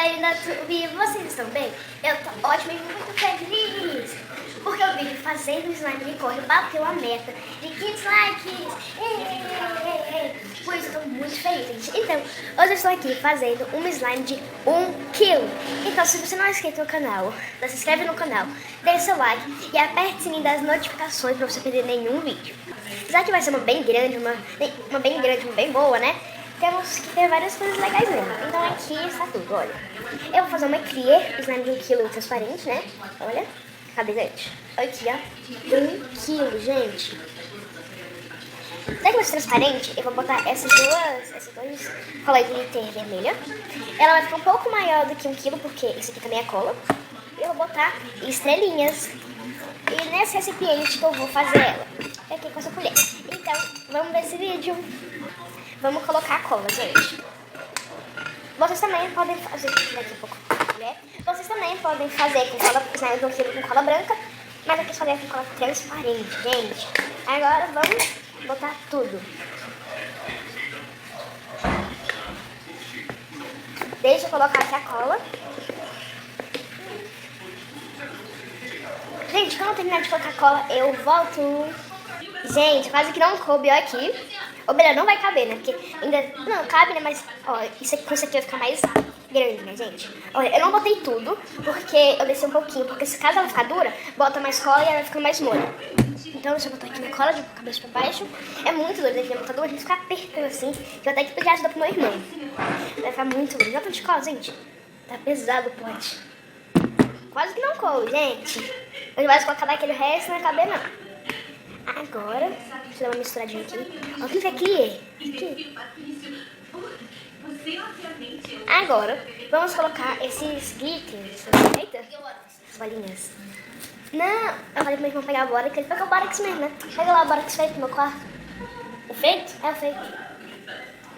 galerinha da YouTube, vocês estão bem? Eu tô ótima e muito feliz, porque o vídeo fazendo o slime de corre bateu a meta de 15 likes. Por isso eu tô muito feliz, gente. Então, hoje eu estou aqui fazendo um slime de 1 kg. Então, se você não é inscrito no canal, se inscreve no canal, deixa seu like e aperte o sininho das notificações pra você perder nenhum vídeo. Já que vai ser uma bem grande, uma bem boa, né? Temos que ter várias coisas legais mesmo. Então aqui está tudo, olha. Eu vou fazer uma clear slime de 1 kg transparente, né? Olha, cadê, gente? Aqui, ó, 1 kg, gente. Já que vai ser transparente, eu vou botar essas duas colas de glitter vermelha. Ela vai ficar um pouco maior do que 1 kg, porque isso aqui também é cola. E eu vou botar estrelinhas. E nesse recipiente que eu vou fazer ela. Aqui com essa colher. Então, vamos ver esse vídeo. Vamos colocar a cola, gente. Vocês também podem fazer... Daqui a pouco, né? Vocês também podem fazer com cola, com cola branca. Mas aqui só deve com cola transparente, gente. Agora vamos botar tudo. Deixa eu colocar aqui a cola. Gente, quando eu terminar de colocar a cola, eu volto. Gente, quase que não coube, ó, aqui. Ou melhor, não vai caber, né? Porque ainda não cabe, né? Mas, ó, com isso aqui vai ficar mais grande, né, gente? Olha, eu não botei tudo, porque eu desci um pouquinho. Porque se caso ela ficar dura, bota mais cola e ela vai ficar mais molha. Então, deixa eu botar aqui minha cola de cabeça pra baixo. É muito duro, né? Botar dura, a gente fica apertando assim. Eu vou ter que pedir ajuda pro meu irmão. Vai ficar muito duro. Já tá de cola, gente? Tá pesado o pote. Quase que não coube, gente. Eu vou colocar daquele resto, não vai caber, não. Agora, deixa eu dar uma misturadinha aqui. Olha o que aqui. Agora, vamos colocar esses glitters. Eita, as bolinhas. Não, eu falei pro meu irmão pegar a bola, que ele pegou o Borax mesmo, né? Pega lá o Borax feito no meu quarto. O feito? É o feito.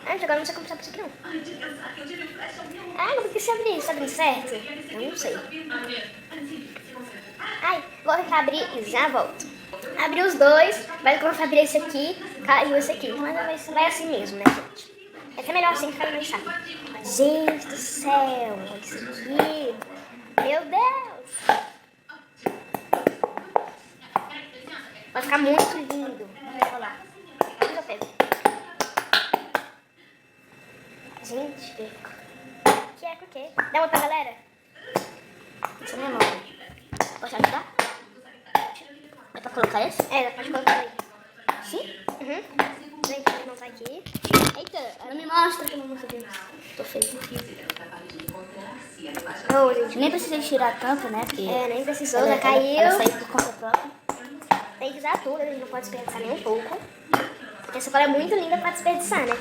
Ah, agora não sei como sabe isso aqui, não. Ah, como que você abriu? Você abriu certo? Eu não sei. Ai, vou tentar abrir e já volto. Abri os dois, mas quando eu abrir esse aqui, caiu esse aqui. Mas vai assim mesmo, né, gente? É até melhor assim que cai mais rápido. Gente do céu, olha isso aqui. Meu Deus. Vai ficar muito lindo. Olha lá. Onde eu pego? Gente, que é o quê? Dá uma pra galera? Isso não é mole. Posso ajudar? É pra colocar esse? É, pode colocar aí. Sim? Uhum. Gente, vou montar aqui. Eita, não me mostra que eu não mostro Deus. Tô feio. Oh, gente, nem precisei tirar tanto, né? Porque nem precisou, já caiu. Ela saiu por conta própria. Tem que usar tudo, a gente não pode desperdiçar nem um pouco. Porque essa cola é muito linda pra desperdiçar, né?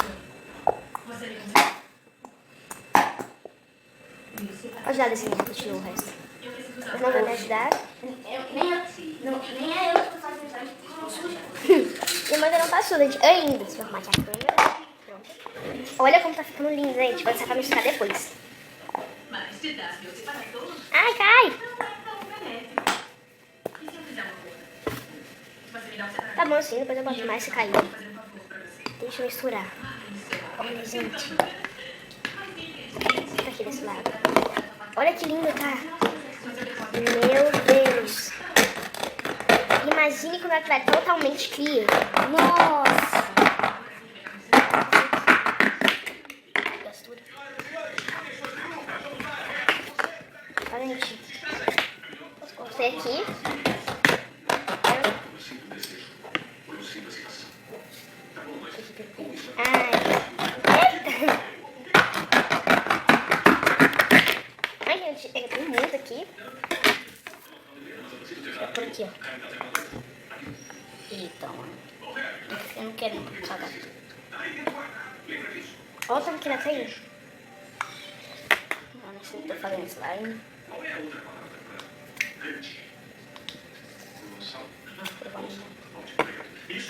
Pode ajudar desse jeito, continua o resto. Mas não vai me ajudar. Nem é eu que tô fazendo isso. Minha mãe não tá suja, gente. Ainda. Deixa eu arrumar aqui a câmera. Pronto. Olha como tá ficando lindo, gente. Pode ser pra misturar depois. Ai, cai! Tá bom assim, depois eu boto mais se cair. Deixa eu misturar. Olha, gente. Tá aqui desse lado. Olha que lindo, tá? Meu Deus. Imagine quando ela estiver totalmente clear. Nossa. Gastura. Olha, gente. Cortei aqui. Ai. Eita. Ai, gente, eu tenho muito aqui. É por aqui, ó. Eita, eu não quero pagar tudo. Olha o tanto que ainda tem. Não sei se eu tô fazendo slime.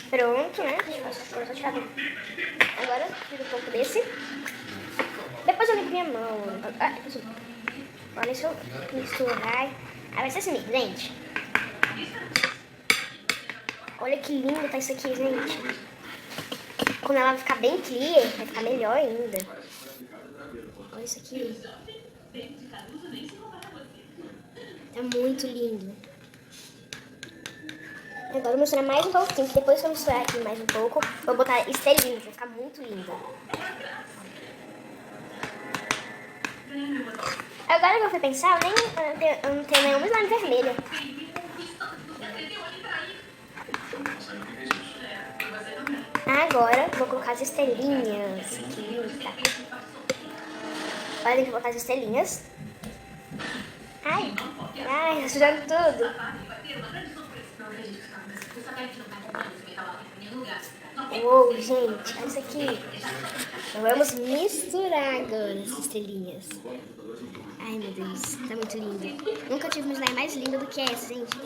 Pronto, né? Deixa eu tirar. Agora, tiro um pouco desse. Depois eu limpo minha mão. Olha, deixa eu misturar. Ah, vai ser assim, gente. Olha que lindo tá isso aqui, gente. Quando ela ficar bem clear, vai ficar melhor ainda. Olha isso aqui. Tá muito lindo. Agora eu vou misturar mais um pouquinho, que depois que eu misturar aqui mais um pouco, vou botar estrelinhas, vai ficar muito lindo. Agora que eu fui pensar, eu não tenho nenhuma slime vermelha. Agora vou colocar as estrelinhas. Que linda. Olha, eu vou colocar as estrelinhas. Ai, ai, sujando tudo. Uou, gente, olha isso aqui. Vamos misturar agora as estrelinhas. Ai, meu Deus, tá muito lindo. Nunca tive uma slime mais linda do que essa, gente.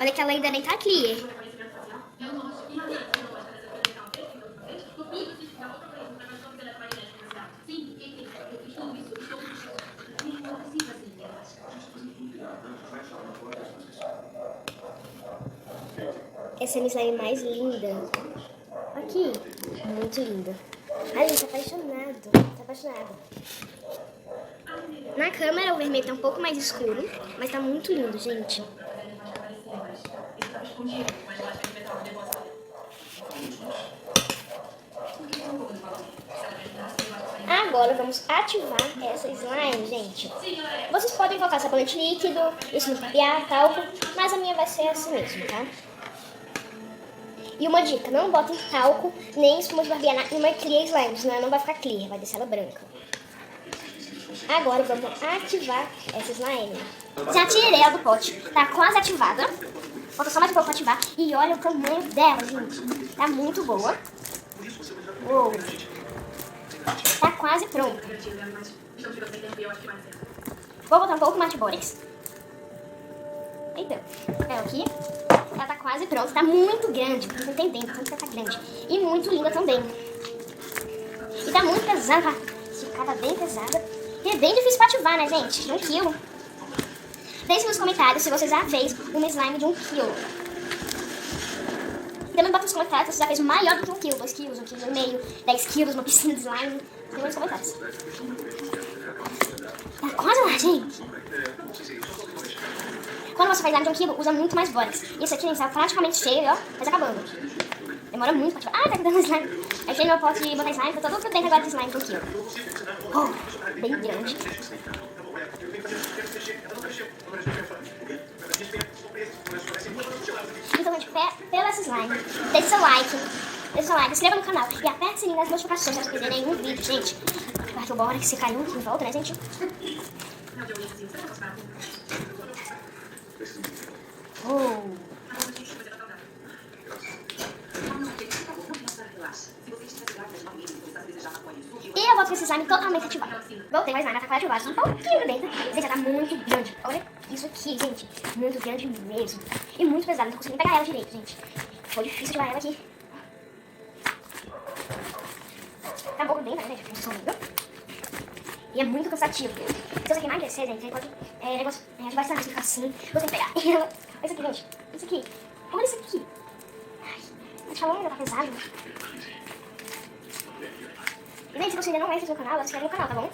Olha que ela ainda nem tá clear. Essa é a minha slime mais linda. Aqui, muito linda. Ai, gente, tá apaixonado. Tá apaixonado. Na câmera o vermelho tá um pouco mais escuro, mas tá muito lindo, gente. Agora vamos ativar essa slime, gente. Vocês podem colocar sabonete líquido, isso no barbear, talco, mas a minha vai ser assim mesmo, tá? E uma dica, não botem talco nem espuma de barbear em uma clear slime, senão ela não vai ficar clear, vai deixar ela branca. Agora vamos ativar essa slime. Já tirei ela do pote, tá quase ativada. Falta só mais um pouco pra ativar. E olha o tamanho dela, gente. Tá muito boa. Uou. Tá quase pronta. Vou botar um pouco mais de bórax. Eita, ela aqui. Ela tá quase pronta. Tá muito grande, vocês não entendem tanto que ela tá grande. E muito linda também. E tá muito pesada. Essa cara tá bem pesada. E é bem difícil pra ativar, né, gente? 1 quilo. Deixe nos comentários se você já fez uma slime de 1 quilo. E também bota nos comentários se você já fez maior do que 1 quilo, 2 quilos, 1,5 kg, 10 quilos, uma piscina de slime. Tem nos comentários. Tá quase lá, gente. Quando você faz slime de 1 quilo, usa muito mais bórax. Isso aqui, gente, tá praticamente cheio, ó, mas acabando. Demora muito pra ativar. Ah, tá dando slime. Aí tem meu pote de botar slime, tá todo o que eu tenho agora de slime de 1 quilo. Oh, bem grande. Então, gente, pela essa slime, deixe seu like, se inscreva no canal e aperte o sininho das notificações para não perder nenhum vídeo, gente. Vai que o bora que se caiu em volta, né, gente? Oh. E eu volto com esse slime totalmente ativado. Voltei, mas o slime tá quase ativado, só um pouquinho dentro. Gente, já tá muito grande. Olha isso aqui, gente. Muito grande mesmo. E muito pesado, não tô conseguindo pegar ela direito, gente. Foi difícil ativar ela aqui. Tá um pouco bem, né, gente? Vocês estão vendo? E é muito cansativo. Se você quer emagrecer, gente, aí pode ativar essa ficar assim. Você pegar. Olha isso aqui, gente. Isso aqui. Olha isso aqui. Ai, tô te falando, tá pesado. E, gente, se você ainda não é inscrito no canal, se inscreve no canal, tá bom?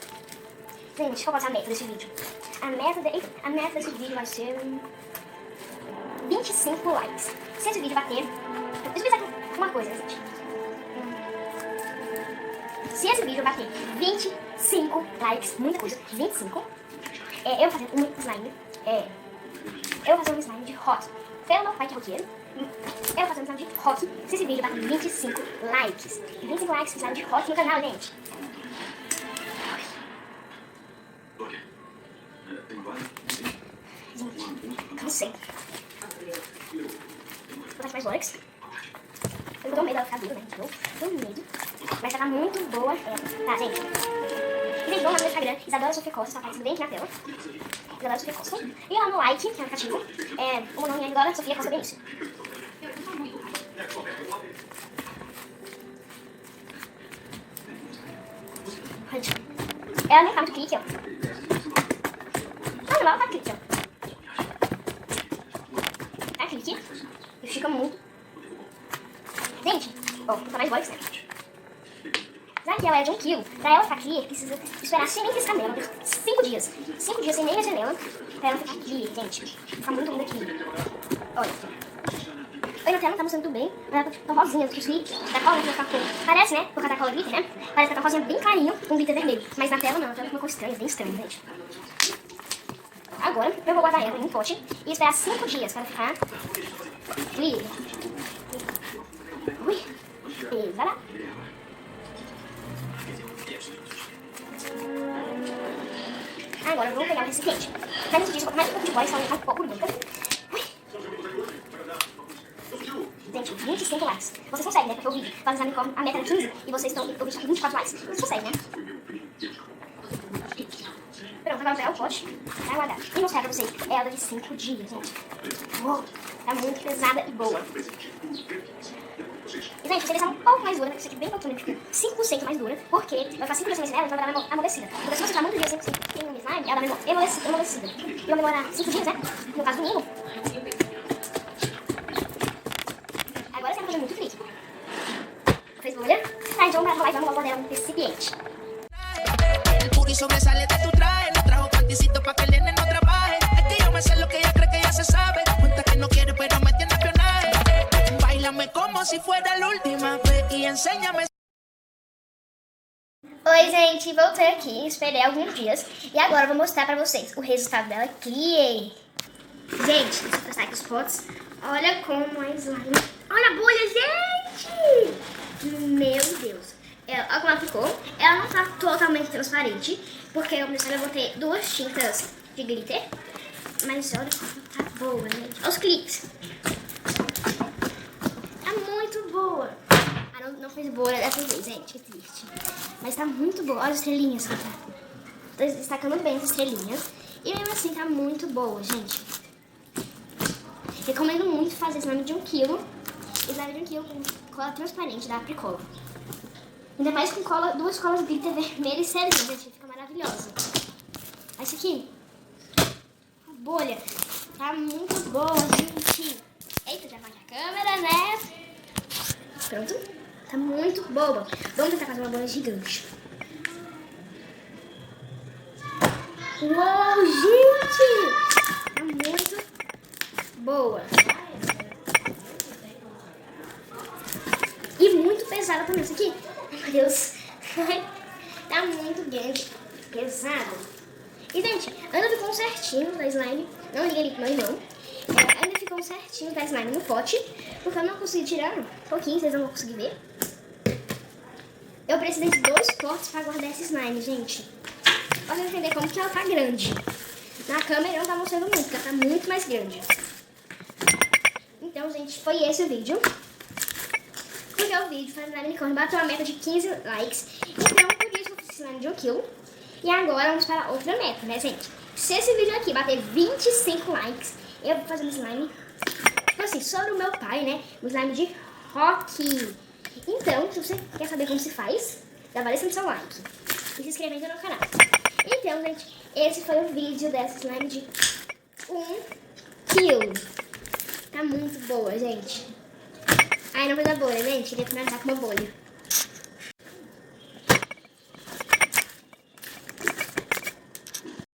Gente, qual vai ser a meta desse vídeo? A meta desse vídeo vai ser 25 likes. Se esse vídeo bater... Deixa eu pensar aqui uma coisa, gente. Se esse vídeo bater 25 likes, muita coisa, 25, eu vou fazer um slime, eu vou fazer um slime de rock. Pelo meu pai que é roqueiro, eu vou fazer um slime de rock se esse vídeo bater 25 likes. 25 likes, slime de rock no canal, gente. Gente, cansei. Vou botar mais bórax. Eu tô medo dela ficar dura, né? Tô medo. Mas ela tá muito boa. Tá, gente. E vem lá no meu Instagram, Isadora Sofia Costa, tá aparecendo bem aqui na tela. Isadora Sofia Costa. E lá no like, que é o aplicativo, o meu nome é Isadora Sofia Costa Benício. Ela nem tá muito clique, ó. Não, ela tá clique, ó. Tá clique. E fica muito. Gente, ó, vou botar mais bórax, né? Já que ela é de 1 quilo, pra ela ficar aqui, precisa esperar sem nem piscar nela, por 5 dias. 5 dias sem nem mexer nela, pra ela ficar aqui, gente. Ficar muito linda aqui. Olha. Oi, na tela não tá mostrando muito bem, mas ela tá rosinha, eu esqueci da cola, que vai ficar com... Parece, né? Por causa da cola glitter, né? Parece que tá com rosinha bem clarinho, com glitter vermelho. Mas na tela não, na tela fica uma coisa estranha, bem estranha, gente. Agora, eu vou guardar ela em um pote e esperar 5 dias para ficar glitter. Ui, pesada. Agora eu vou pegar o recipiente. Mas nesse dia eu vou mais um pouco de pó e só um pouco de boca. Gente, 25 likes. Vocês conseguem, né? Porque o vídeo faz a meta de 15 e vocês estão com 24 likes. Vocês conseguem, né? Pronto, agora eu vou pegar o pote pra guardar. E mostrar pra vocês. É ela de 5 dias, gente. Uou, tá muito pesada e boa. E, gente, você deixar um pouco mais dura, isso aqui bem pouquinho, tipo 5% mais dura, porque vai ficar 5 dias sem nela e vai dar amolecida. Porque se você ficar muito dias sem um slime, ela vai amolecida. E vai demorar 5 dias, né? No caso do mínimo. Agora você vai fazer muito frio. Fez bolha? Tá, então vamos lá e vamos guardar ela no recipiente. El puri sobresale de tu traje, no trajo panticito pa' que el nene no trabaje. Es que yo me sé lo que ella cree que ya se sabe. Cuenta que no quiere pero me tiene espionaje. Báilame como si fuera la última vez y enséñame. Oi, gente, voltei aqui, esperei alguns dias e agora eu vou mostrar pra vocês o resultado dela aqui. Gente, deixa eu passar aqui os potes. Olha como a slime... Olha a bolha, gente! Meu Deus. Olha como ela ficou. Ela não tá totalmente transparente, porque eu botei 2 tintas de glitter. Mas olha como tá boa, gente. Olha os cliques. Tá muito boa. Ah, não fez boa dessa vez, gente. Que triste. Mas tá muito boa. Olha as estrelinhas que tá. Tô destacando bem as estrelinhas. E mesmo assim tá muito boa, gente. Recomendo muito fazer slime de 1 quilo. Slime de 1 quilo com cola transparente da Apricola. Ainda mais com cola, 2 colas glitter vermelha e sério, gente. Fica maravilhosa. Essa aqui. A bolha. Tá muito boa, gente. Eita, já vai a câmera, né? Pronto. Tá muito boa. Vamos tentar fazer uma bolha gigante. Uou, gente! Tá muito boa. E muito pesada também. Isso aqui, meu Deus, tá muito grande, pesado. E, gente, ainda ficou certinho da slime. Não liga ali pro meu irmão. Ainda ficou certinho da slime no pote, porque eu não consegui tirar um pouquinho, vocês não vão conseguir ver. Eu precisei de 2 potes pra guardar esse slime, gente. Pra vocês entenderem como que ela tá grande. Na câmera não tá mostrando muito, porque ela tá muito mais grande. Então, gente, foi esse o vídeo. Porque o vídeo foi na Minicórnio, bateu uma meta de 15 likes. Então, por isso eu fiz slime de 1 quilo. E agora vamos para outra meta, né, gente? Se esse vídeo aqui bater 25 likes, eu vou fazer um slime, tipo assim, sobre o meu pai, né? Um slime de rock. Então, se você quer saber como se faz, já vai deixando seu like. E se inscrevendo no canal. Então, gente, esse foi o vídeo dessa slime de 1 quilo. Tá muito boa, gente. Ai, não fez a bolha, gente. Queria finalizar com uma bolha.